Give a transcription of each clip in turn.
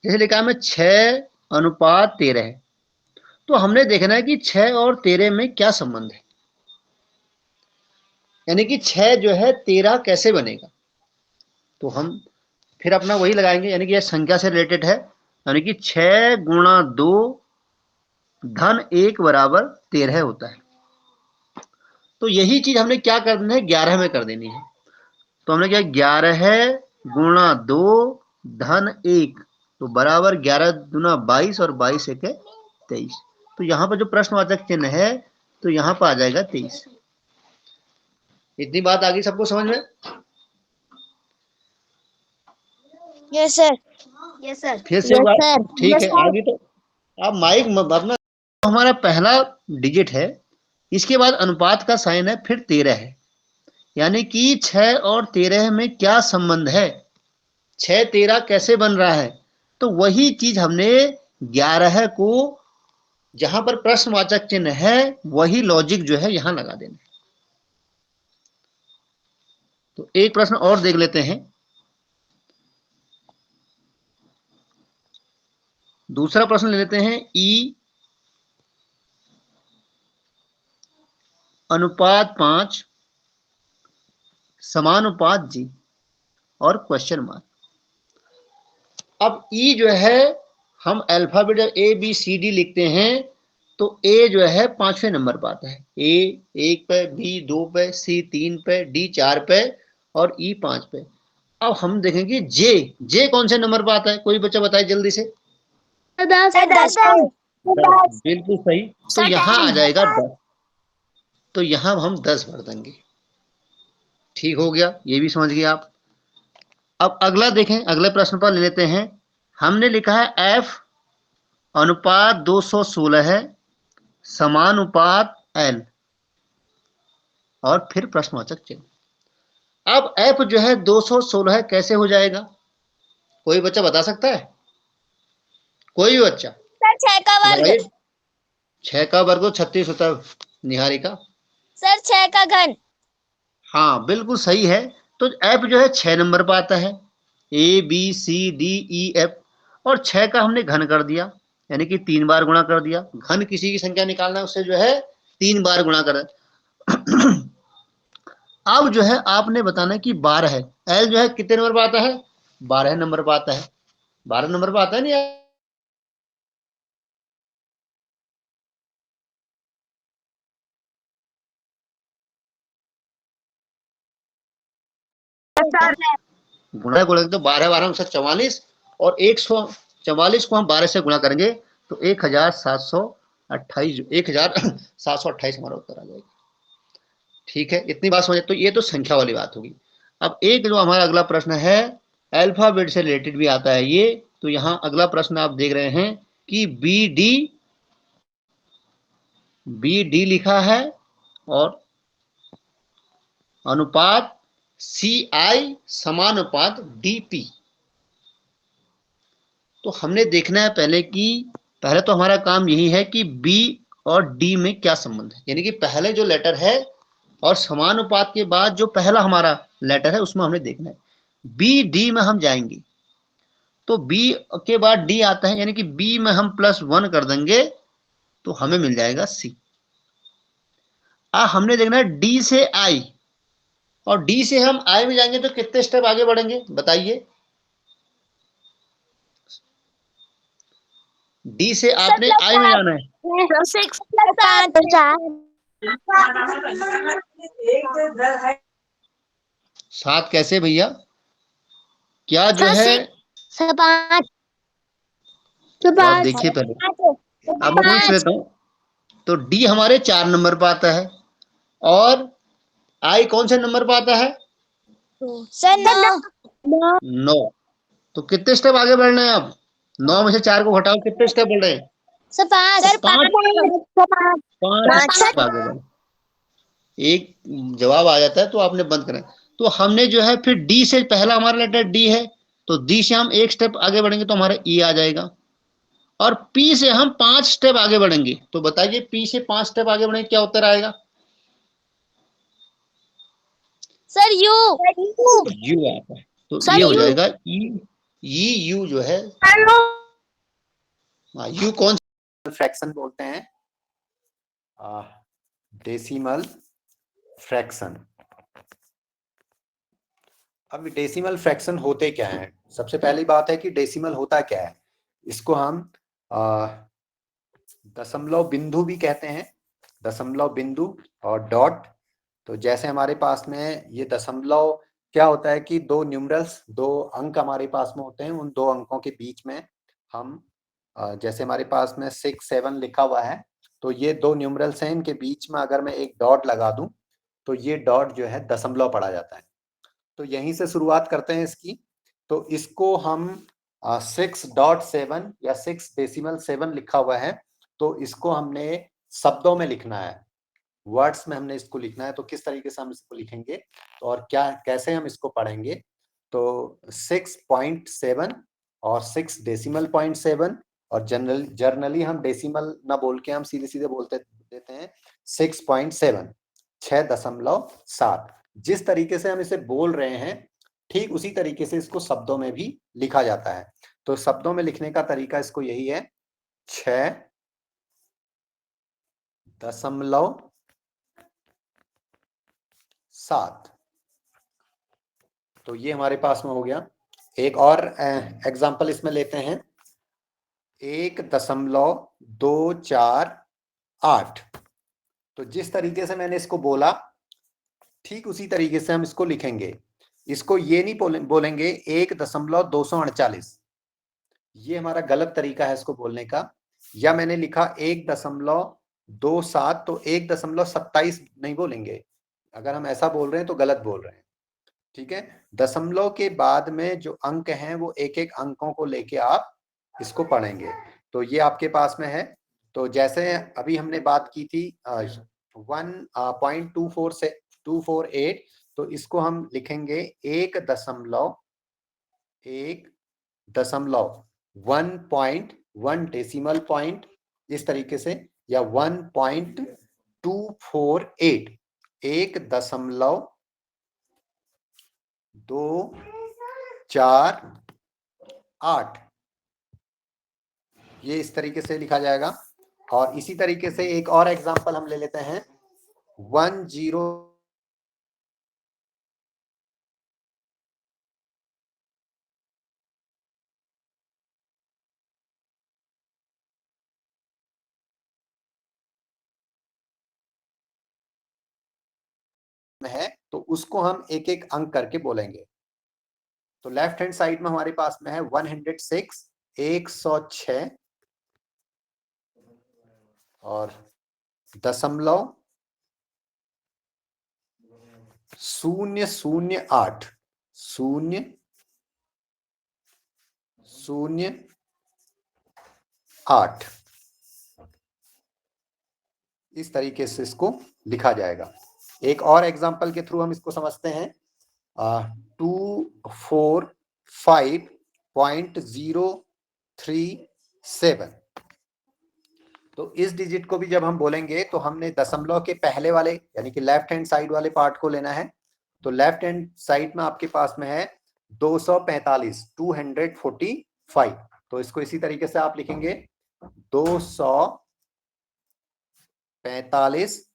जैसे लिखा है मैं 6:13 है, तो हमने देखना है कि 6 और 13 में क्या संबंध है, यानी कि 6 जो है 13 कैसे बनेगा। तो हम फिर अपना वही लगाएंगे, यानी कि यह संख्या से रिलेटेड है, यानी कि 6 गुणा 2 धन 1 बराबर 13 होता है। तो यही चीज हमने क्या करना है, 11 में कर देनी है। तो हमने क्या, 11 गुणा 2 धन 1, तो बराबर 11 दूना 22 और 22 एक 23। तो यहाँ पर जो प्रश्नवाचक चिन्ह है तो यहाँ पर आ जाएगा 23। इतनी बात आ गई सबको समझ में? Yes sir. Yes sir. फिर से बात ठीक है आगे। तो अब माइक अपना, हमारा पहला डिजिट है, इसके बाद अनुपात का साइन है, फिर 13 है, यानी कि 6 और 13 में क्या संबंध है, 6 13 कैसे बन रहा है। तो वही चीज हमने 11 को जहां पर प्रश्नवाचक चिन्ह है वही लॉजिक जो है यहां लगा देना। तो एक प्रश्न और देख लेते हैं। दूसरा प्रश्न ले लेते हैं, ई अनुपात 5 समानुपात जी और क्वेश्चन मार्क। अब ई जो है हम alphabet A B C D लिखते हैं, तो ए जो है 5वें नंबर पर आता है, ए 1 पे, बी 2 पे, सी 3 पे, डी 4 पे और ई 5 पे। अब हम देखेंगे जे, जे कौन से नंबर पर आता है, कोई बच्चा बताए जल्दी से। 10। बिल्कुल सही। तो यहाँ आ जाएगा 10, तो यहाँ हम 10 भर देंगे। ठीक हो गया, ये भी समझ गए आप। अब अगला देखें, अगले प्रश्न पर ले लेते हैं। हमने लिखा है एफ अनुपात 216 है समानुपात एल और फिर प्रश्नवाचक चिन्ह। अब एफ जो है 216 कैसे हो जाएगा, कोई बच्चा बता सकता है? कोई भी बच्चा? सर 6 का वर्ग। 6 का वर्ग 36 होता है निहारिका। सर 6 का घन। हाँ बिल्कुल सही है। तो एफ जो है 6 नंबर पर आता है, A B C D E F, और 6 का हमने घन कर दिया, यानी कि 3 बार गुणा कर दिया। घन किसी की संख्या निकालना है, उससे जो है 3 बार गुणा कर। अब जो है आपने बताना कि 12 है, एल जो है कितने नंबर पर आता है, 12 नंबर पर आता है। 12 नंबर पर आता है नहीं? गुणा गुणा तो 12 12 144 और 144 को हम 12 से गुणा करेंगे तो 1728 1728 हमारा उत्तर आ जाएगा। ठीक है, इतनी बात समझे। तो ये तो संख्या वाली बात होगी। अब एक जो हमारा अगला प्रश्न है अल्फाबेट से रिलेटेड भी आता है ये। तो यहाँ अगला प्रश्न आप देख रहे हैं कि बी डी लिखा है और अनुपात सी आई समानुपात डी पी। तो हमने देखना है पहले कि पहले तो हमारा काम यही है कि बी और डी में क्या संबंध है, यानी कि पहले जो लेटर है और समानुपात के बाद जो पहला हमारा लेटर है उसमें हमने देखना है। बी डी में हम जाएंगे तो बी के बाद डी आता है, यानी कि बी में हम +1 कर देंगे तो हमें मिल जाएगा सी। हमने देखना है डी से आई, और डी से हम आई में जाएंगे तो कितने स्टेप आगे बढ़ेंगे बताइए। डी से आपने आई में जाना है, 7 कैसे भैया, क्या जो है तो आप देखिए पहले, अब मैं पूछ लेता हूँ। तो डी हमारे 4 नंबर पर आता है और आई कौन से नंबर पर आता है, 9। तो कितने स्टेप आगे बढ़ रहे हैं आप, 9 में से 4 को घटाओ, कितने स्टेप बढ़ रहे हैं, 5 स्टेप आगे बढ़े। एक जवाब आ जाता है तो आपने बंद करें। तो हमने जो है फिर डी से, पहला हमारा लेटर डी है तो डी से हम 1 स्टेप आगे बढ़ेंगे तो हमारा ई आ जाएगा, और पी से हम 5 स्टेप आगे बढ़ेंगे। तो बताइए पी से 5 स्टेप आगे बढ़ेंगे क्या उत्तर आएगा? Sir you. यू आता है, तो ये हो जाएगा ई यू जो है यू कौन फ्रैक्शन बोलते हैं? Decimal fraction. अब डेसिमल फ्रैक्शन होते क्या है? सबसे पहली बात है कि डेसिमल होता क्या है। इसको हम दशमलव बिंदु भी कहते हैं, दशमलव बिंदु और डॉट। तो जैसे हमारे पास में ये दशमलव क्या होता है कि दो न्यूमरल्स, दो अंक हमारे पास में होते हैं, उन दो अंकों के बीच में हम जैसे हमारे पास में 6 7 लिखा हुआ है, तो ये दो न्यूमरल्स हैं, इनके बीच में अगर मैं एक डॉट लगा दूं तो ये डॉट जो है दशमलव पढ़ा जाता है। तो यहीं से शुरुआत करते हैं इसकी। तो इसको हम 6.7 या 6.7 लिखा हुआ है, तो इसको हमने शब्दों में लिखना है, वर्ड्स में हमने इसको लिखना है। तो किस तरीके से हम इसको लिखेंगे और क्या कैसे हम इसको पढ़ेंगे? तो 6.7 और 6.7 और जर्नली हम डेसिमल ना बोल के हम सीधे सीधे बोलते देते हैं 6.7, 6.7। जिस तरीके से हम इसे बोल रहे हैं ठीक उसी तरीके से इसको शब्दों में भी लिखा जाता है। तो शब्दों में लिखने का तरीका इसको यही है, 6.7। तो ये हमारे पास में हो गया। एक और एग्जांपल इसमें लेते हैं, 1.248। तो जिस तरीके से मैंने इसको बोला ठीक उसी तरीके से हम इसको लिखेंगे। इसको ये नहीं बोलेंगे 1.248, ये हमारा गलत तरीका है इसको बोलने का। या मैंने लिखा 1.27, तो 1.27 नहीं बोलेंगे। अगर हम ऐसा बोल रहे हैं तो गलत बोल रहे हैं, ठीक है। दशमलव के बाद में जो अंक हैं वो एक एक अंकों को लेके आप इसको पढ़ेंगे। तो ये आपके पास में है। तो जैसे अभी हमने बात की थी 1.24 से 248, तो इसको हम लिखेंगे 1.1 डेसिमल पॉइंट इस तरीके से, या 1.248, 1.248, ये इस तरीके से लिखा जाएगा। और इसी तरीके से एक और एग्जांपल हम ले लेते हैं, 10 है, तो उसको हम एक एक अंक करके बोलेंगे। तो लेफ्ट हैंड साइड में हमारे पास में है 106, 106 और दशमलव 008, 008, इस तरीके से इसको लिखा जाएगा। एक और एग्जांपल के थ्रू हम इसको समझते हैं, 245.037। तो इस डिजिट को भी जब हम बोलेंगे तो हमने दशमलव के पहले वाले यानी कि लेफ्ट हैंड साइड वाले पार्ट को लेना है। तो लेफ्ट हैंड साइड में आपके पास में है 245, 245। तो इसको इसी तरीके से आप लिखेंगे 245,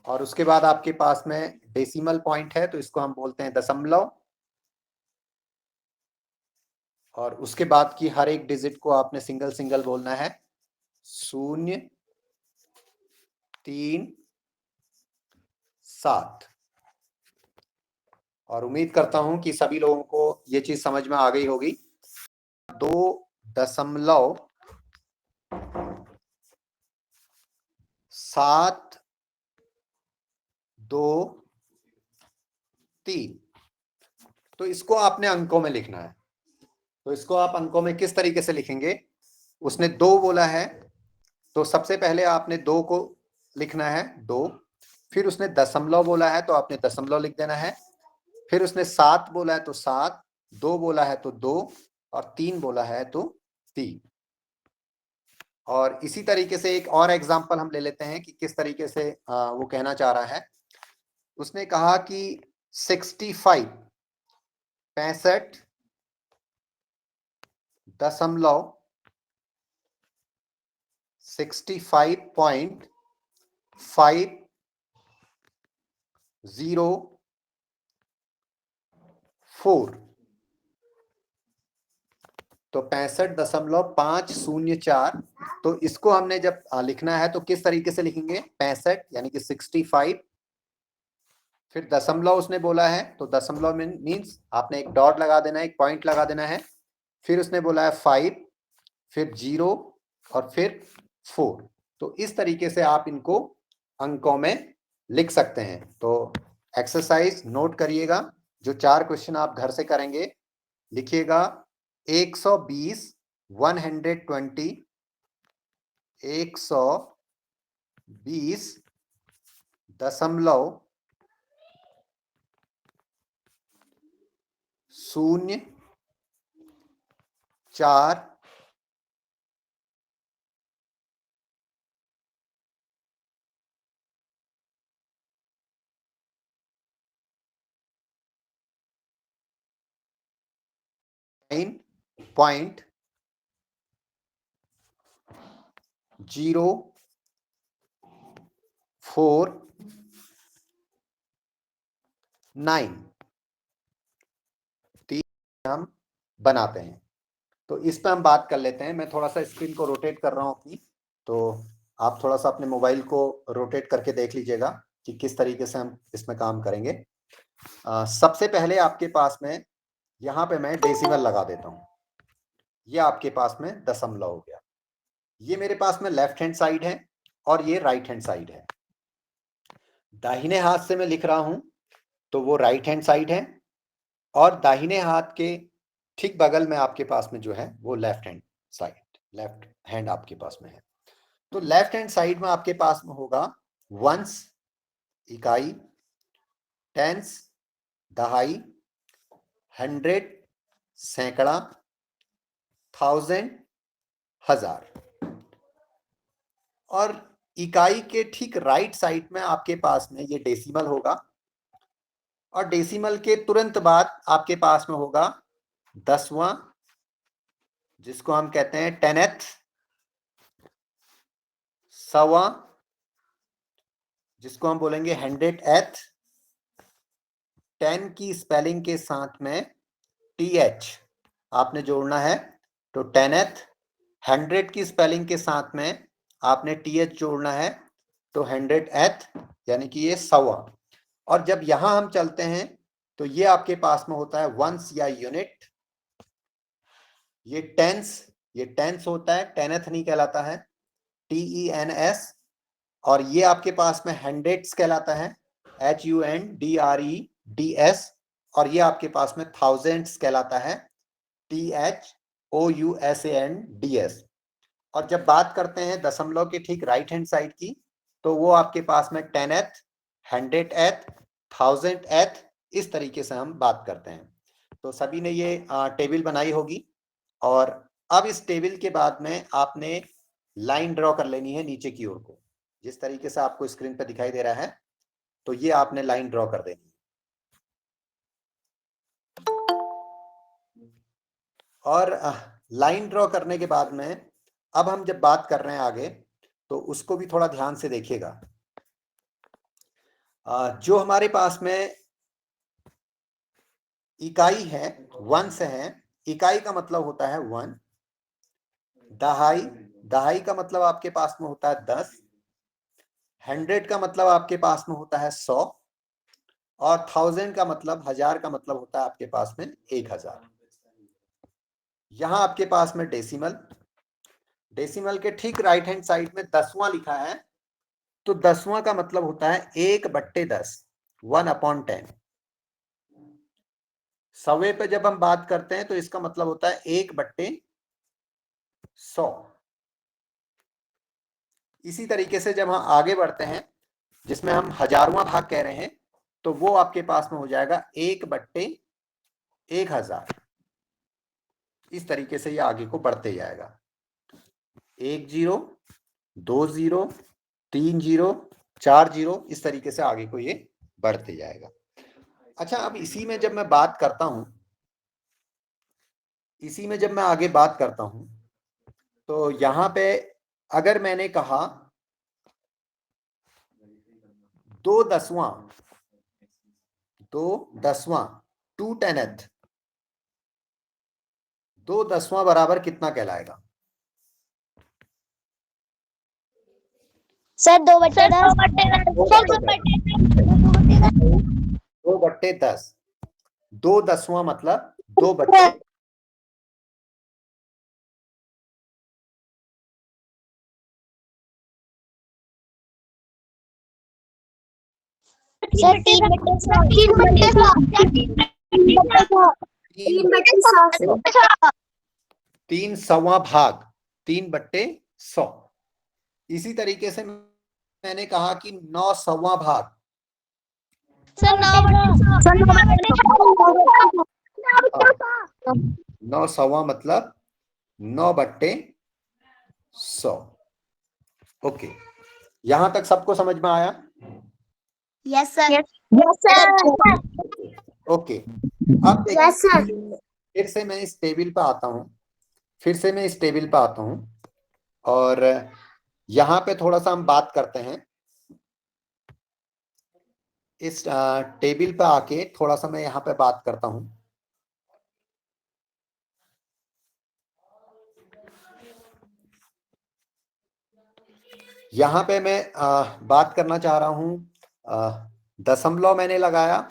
और उसके बाद आपके पास में डेसिमल पॉइंट है, तो इसको हम बोलते हैं दशमलव। और उसके बाद की हर एक डिजिट को आपने सिंगल सिंगल बोलना है, 037। और उम्मीद करता हूं कि सभी लोगों को ये चीज समझ में आ गई होगी। 2.723, तो इसको आपने अंकों में लिखना है। तो इसको आप अंकों में किस तरीके से लिखेंगे? उसने 2 बोला है, तो सबसे पहले आपने 2 को लिखना है, 2। फिर उसने दशमलव बोला है तो आपने दशमलव लिख देना है। फिर उसने 7 बोला है तो 7, 2 बोला है तो 2, और 3 बोला है तो 3। और इसी तरीके से एक और एग्जांपल हम ले लेते हैं कि किस तरीके से वो कहना चाह रहा है। उसने कहा कि 65, 65 65.504, तो 65.504। तो इसको हमने जब लिखना है तो किस तरीके से लिखेंगे? 65 यानी कि 65, फिर दशमलव उसने बोला है तो दशमलव में मीन्स आपने एक डॉट लगा देना है, एक पॉइंट लगा देना है। फिर उसने बोला है 5, फिर 0 और फिर 4। तो इस तरीके से आप इनको अंकों में लिख सकते हैं। तो एक्सरसाइज नोट करिएगा, जो 4 क्वेश्चन आप घर से करेंगे लिखिएगा। 120, 120, 120.04 9.04.9 हम बनाते हैं। तो इस पे हम बात कर लेते हैं। मैं थोड़ा सा स्क्रीन को रोटेट कर रहा हूं अपनी, तो आप थोड़ा सा अपने मोबाइल को रोटेट करके देख लीजिएगा कि किस तरीके से हम इसमें काम करेंगे। सबसे पहले आपके पास में यहाँ पे मैं डेसिमल लगा देता हूँ। ये आपके पास में दशमलव हो गया। ये मेरे पास में लेफ्ट हैंड साइड है और ये राइट हैंड साइड है। दाहिने हाथ से मैं लिख रहा हूं तो वो राइट हैंड साइड है, और दाहिने हाथ के ठीक बगल में आपके पास में जो है वो left hand side, left hand आपके पास में है। तो लेफ्ट हैंड साइड में आपके पास में होगा वंस इकाई, टेंस दहाई, हंड्रेड सैकड़ा, थाउजेंड हजार। और इकाई के ठीक राइट साइड में आपके पास में ये डेसिमल होगा, और डेसिमल के तुरंत बाद आपके पास में होगा दसवां, जिसको हम कहते हैं टेनेथ, सवा, जिसको हम बोलेंगे हंड्रेडएथ। 10 की स्पेलिंग के साथ में TH आपने जोड़ना है, तो टेनेथ। 100 की स्पेलिंग के साथ में आपने TH जोड़ना है, तो हंड्रेडएथ, यानी कि ये सवा। और जब यहां हम चलते हैं तो ये आपके पास में होता है वंस या यूनिट। ये टेंस होता है, टेनेथ नहीं कहलाता है, TENS। और ये आपके पास में हंड्रेड्स कहलाता है, HUNDREDS। और ये आपके पास में थाउजेंड्स कहलाता है, THOUSANDS। और जब बात करते हैं दशमलव के ठीक राइट हैंड साइड की, तो वो आपके पास में टेनेथ, हंड्रेडएथ, थाउजेंडएथ, इस तरीके से हम बात करते हैं। तो सभी ने ये टेबल बनाई होगी, और अब इस टेबल के बाद में आपने लाइन ड्रॉ कर लेनी है नीचे की ओर को, जिस तरीके से आपको स्क्रीन पर दिखाई दे रहा है। तो ये आपने लाइन ड्रॉ कर देनी है। और लाइन ड्रॉ करने के बाद में अब हम जब बात कर रहे हैं आगे, तो उसको भी थोड़ा ध्यान से देखिएगा। जो हमारे पास में इकाई है, वंस है, इकाई का मतलब होता है 1। दहाई, दहाई का मतलब आपके पास में होता है 10। 100 का मतलब आपके पास में होता है 100, और 1000 का मतलब, 1000 का मतलब होता है आपके पास में 1000। यहां आपके पास में डेसिमल, डेसिमल के ठीक राइट हैंड साइड में दसवां लिखा है, तो दसवां का मतलब होता है 1/10, 1/10। सवे पे जब हम बात करते हैं तो इसका मतलब होता है 1/100। इसी तरीके से जब हम आगे बढ़ते हैं, जिसमें हम हजारवां भाग कह रहे हैं, तो वो आपके पास में हो जाएगा 1/1000। इस तरीके से ये आगे को बढ़ते जाएगा। 1 0, 2 0, 3 0, 4 0, इस तरीके से आगे को ये बढ़ते जाएगा। अच्छा, अब इसी में जब मैं बात करता हूं इसी में जब मैं आगे बात करता हूं तो यहां पे अगर मैंने कहा 2/10 2/10 2/10 2/10 बराबर कितना कहलाएगा? सर 2/10 2/10 2/10 मतलब 2/10 सर 3/100 भाग 3/100। इसी तरीके से मैंने कहा कि 9/100 भाग सर 9/100 मतलब 9/100। ओके, यहां तक सबको समझ में आया? Yes sir yes sir okay, अब देखिए फिर से मैं इस टेबल पे आता हूं और यहाँ पे थोड़ा सा हम बात करते हैं। इस टेबल पे आके थोड़ा सा मैं यहाँ पे बात करता हूं। यहाँ पे मैं बात करना चाह रहा हूं, दशमलव मैंने लगाया,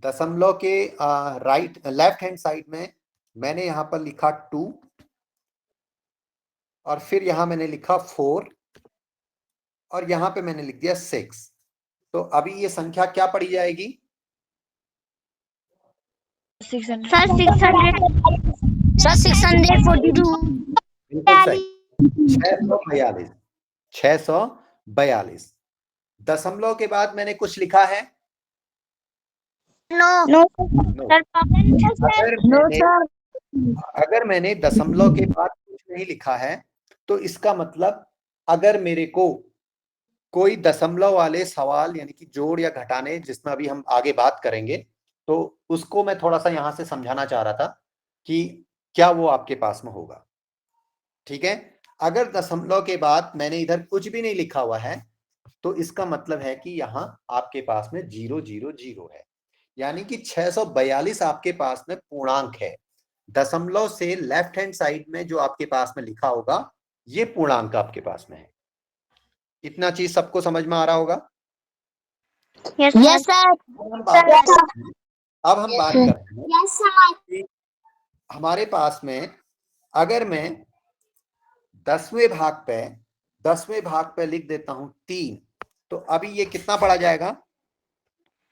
दशमलव के लेफ्ट हैंड साइड में मैंने यहाँ पर लिखा 2 और फिर यहाँ मैंने लिखा 4 और यहाँ पे मैंने लिख दिया 6। तो अभी ये संख्या क्या पड़ी जाएगी? सर 642 बिल्कुल सही, 642 642। दशमलव के बाद मैंने कुछ लिखा है? नो अगर मैंने दशमलव के बाद कुछ नहीं लिखा है तो इसका मतलब अगर मेरे को कोई दशमलव वाले सवाल यानी कि जोड़ या घटाने, जिसमें अभी हम आगे बात करेंगे, तो उसको मैं थोड़ा सा यहां से समझाना चाह रहा था कि क्या वो आपके पास में होगा। ठीक है, अगर दशमलव के बाद मैंने इधर कुछ भी नहीं लिखा हुआ है तो इसका मतलब है कि यहाँ आपके पास में 000 है, यानी कि 642 आपके पास में पूर्णांक है। दशमलव से लेफ्ट हैंड साइड में जो आपके पास में लिखा होगा ये पूर्णांक आपके पास में है। इतना चीज सबको समझ में आ रहा होगा? यस सर अब हम बात करते हैं यस सर कि हमारे पास में अगर मैं 10वें भाग पे लिख देता हूं 3, तो अभी ये कितना पड़ा जाएगा?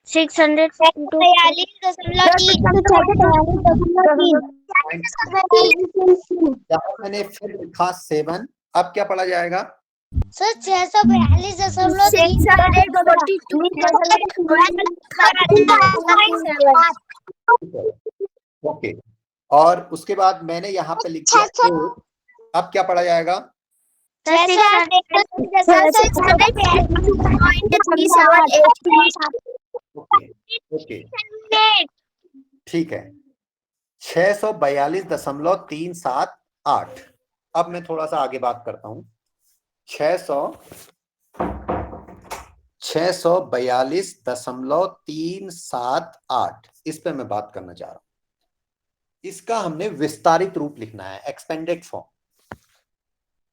642 जहां मैंने फिर लिखा 7, अब क्या पड़ा जाएगा? सर 642 ओके, और उसके बाद मैंने यहाँ पे लिख दिया 8, अब क्या पड़ा जाएगा? ओके, ठीक है, 642.378। अब मैं थोड़ा सा आगे बात करता हूं। 642.378, इस पे मैं बात करना चाह रहा हूं। इसका हमने विस्तारित रूप लिखना है,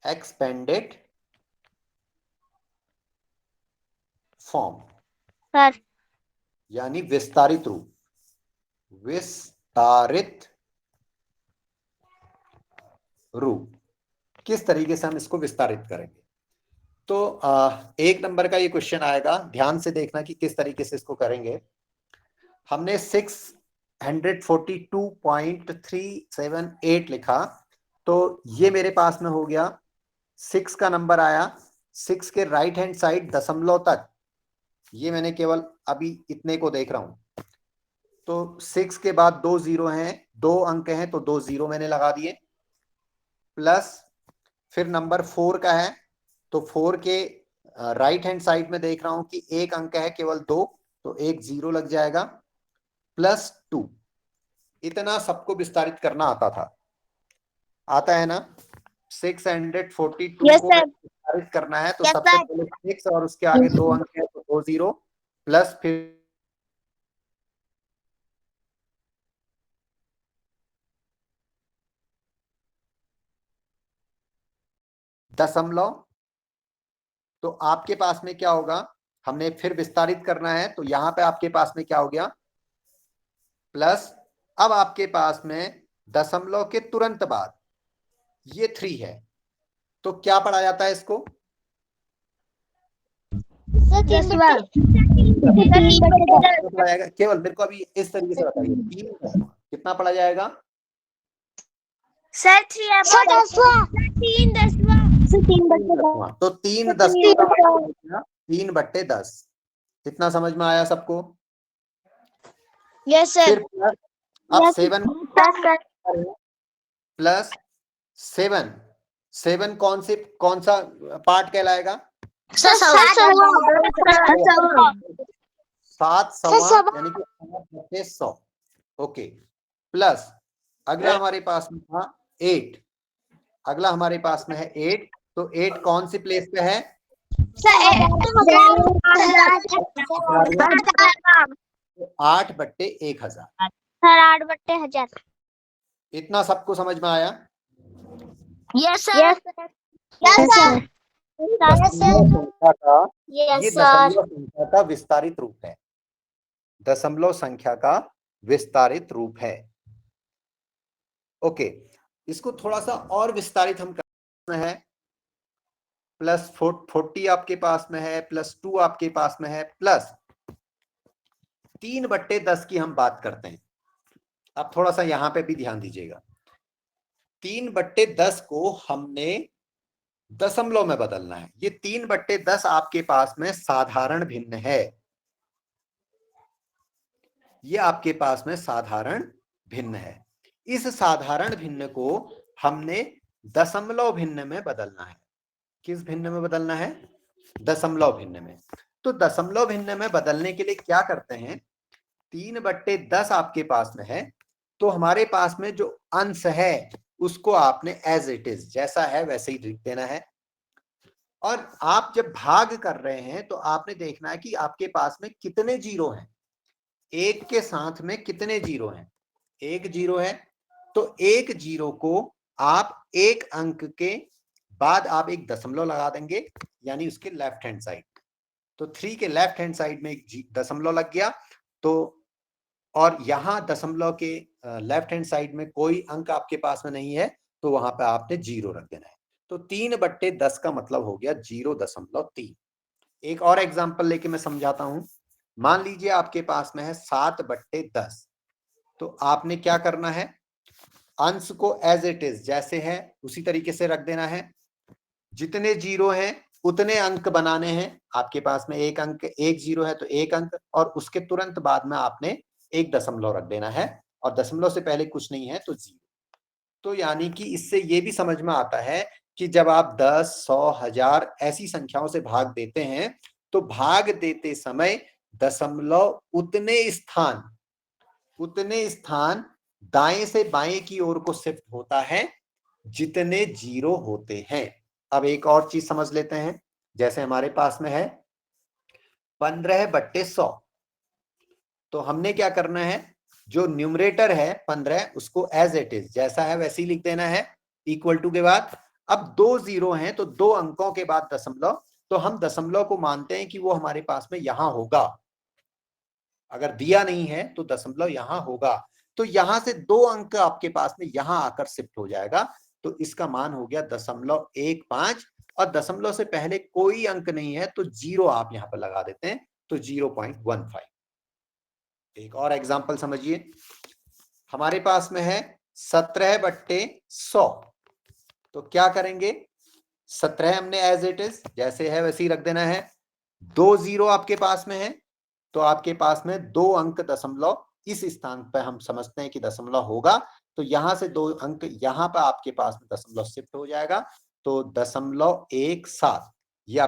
एक्सपेंडेड फॉर्म सर यानी विस्तारित रूप किस तरीके से हम इसको विस्तारित करेंगे। तो 1 नंबर का ये क्वेश्चन आएगा, ध्यान से देखना कि किस तरीके से इसको करेंगे। हमने 642.378 लिखा, तो ये मेरे पास में हो गया 6 का नंबर आया, 6 के राइट हैंड साइड दशमलव तक, ये मैंने केवल अभी इतने को देख रहा हूं, तो 6 के बाद 2 0 हैं, 2 अंक हैं, तो 2 0 मैंने लगा दिए, प्लस फिर नंबर 4 का है, तो 4 के राइट हैंड साइड में देख रहा हूं कि एक अंक है केवल 2, तो 1 0 लग जाएगा, प्लस 2, इतना सबको विस्तारित करना आता था, आता है ना। 642 Yes, को sir. विस्तारित करना है तो Yes, सबसे sir. पहले 6 और उसके आगे 2 अंक है तो 2 0 प्लस फिर दशमलव। तो आपके पास में क्या होगा, हमने फिर विस्तारित करना है तो यहां पे आपके पास में क्या हो गया प्लस। अब आपके पास में दशमलव के तुरंत बाद ये 3 है तो क्या पढ़ा जाता है इसको, Yes, sir. पढ़ा जाएगा। केवल मेरे को अभी इस तरीके से बताइए, 3 कितना पढ़ा जाएगा, Sir, 3 3 10 तो 3 10 3/10 कितना समझ में आया सबको। Yes, sir. फिर प्लस, अब 7 प्लस 7 कौन सा पार्ट कहलाएगा, 7 7 सवा यानी कि 7/100। ओके, प्लस अगला हमारे पास में था 8, अगला हमारे पास में है 8, तो 8 कौन सी प्लेस पे है, 8/1000। 8/1000. इतना सबको समझ में आया। Yes, sir. Yes, sir. ये दशमलव संख्या का विस्तारित रूप है, दशमलव संख्या का विस्तारित रूप है। ओके, इसको थोड़ा सा और विस्तारित हम करना है। प्लस 40 आपके पास में है, +2 आपके पास में है, प्लस 3/10 की हम बात करते हैं। अब थोड़ा सा यहां पे भी ध्यान दीजिएगा, 3/10 को हमने दशमलव में बदलना है। ये 3/10 आपके पास में साधारण भिन्न है, ये आपके पास में साधारण भिन्न है। इस साधारण भिन्न को हमने दशमलव भिन्न में बदलना है। किस भिन्न में बदलना है, दशमलव भिन्न में। तो दशमलव भिन्न में बदलने के लिए क्या करते हैं, 3/10 आपके पास में है तो हमारे पास में जो अंश है उसको आपने एज इट इज जैसा है वैसे ही लिख देना है। और आप जब भाग कर रहे हैं तो आपने देखना है कि आपके पास में कितने जीरो हैं, एक के साथ में कितने जीरो हैं, एक जीरो है तो एक जीरो को आप एक अंक के बाद आप एक दशमलव लगा देंगे, यानी उसके लेफ्ट हैंड साइड। तो 3 के लेफ्ट हैंड साइड में एक दशमलव लग गया, तो और यहां दशमलव के लेफ्ट हैंड साइड में कोई अंक आपके पास में नहीं है तो वहां पे आपने 0 रख देना है। तो 3/10 का मतलब हो गया 0.3। एक और एग्जांपल लेके मैं समझाता हूं। मान लीजिए आपके पास में है 7/10, तो आपने क्या करना है, अंश को एज इट इज जैसे है उसी तरीके से रख देना है। जितने जीरो हैं उतने अंक बनाने हैं। आपके पास में एक अंक, एक जीरो है तो एक अंक, और उसके तुरंत बाद में आपने एक दशमलव रख देना है, और दशमलव से पहले कुछ नहीं है तो 0। तो यानी कि इससे ये भी समझ में आता है कि जब आप 10, 100, 1000 ऐसी संख्याओं से भाग देते हैं तो भाग देते समय दशमलव उतने स्थान दाएं से बाएं की ओर को शिफ्ट होता है जितने जीरो होते हैं। अब एक और चीज समझ लेते हैं, जैसे हमारे पास में है 15/100, तो हमने क्या करना है, जो न्यूमरेटर है 15 उसको एज इट इज जैसा है वैसे ही लिख देना है, इक्वल टू के बाद अब 2 जीरो हैं तो 2 अंकों के बाद दशमलव, तो हम दशमलव को मानते हैं कि वो हमारे पास में यहां होगा। अगर दिया नहीं है तो दशमलव यहां होगा, तो यहां से 2 अंक आपके पास में यहां आकर शिफ्ट हो जाएगा, तो इसका मान हो गया 0.15, और दशमलव से पहले कोई अंक नहीं है तो 0 आप यहां पर लगा देते हैं, तो 0.15। एक और एग्जांपल समझिए, हमारे पास में है 17/100, तो क्या करेंगे, 17 हमने एज इट इज जैसे है वैसे ही रख देना है। 2 जीरो आपके पास में है तो आपके पास में 2 अंक दशमलव इस स्थान पर हम समझते हैं कि दशमलव होगा, तो यहां से 2 अंक यहां पर आपके पास में दशमलव शिफ्ट हो जाएगा, तो 0.17 ये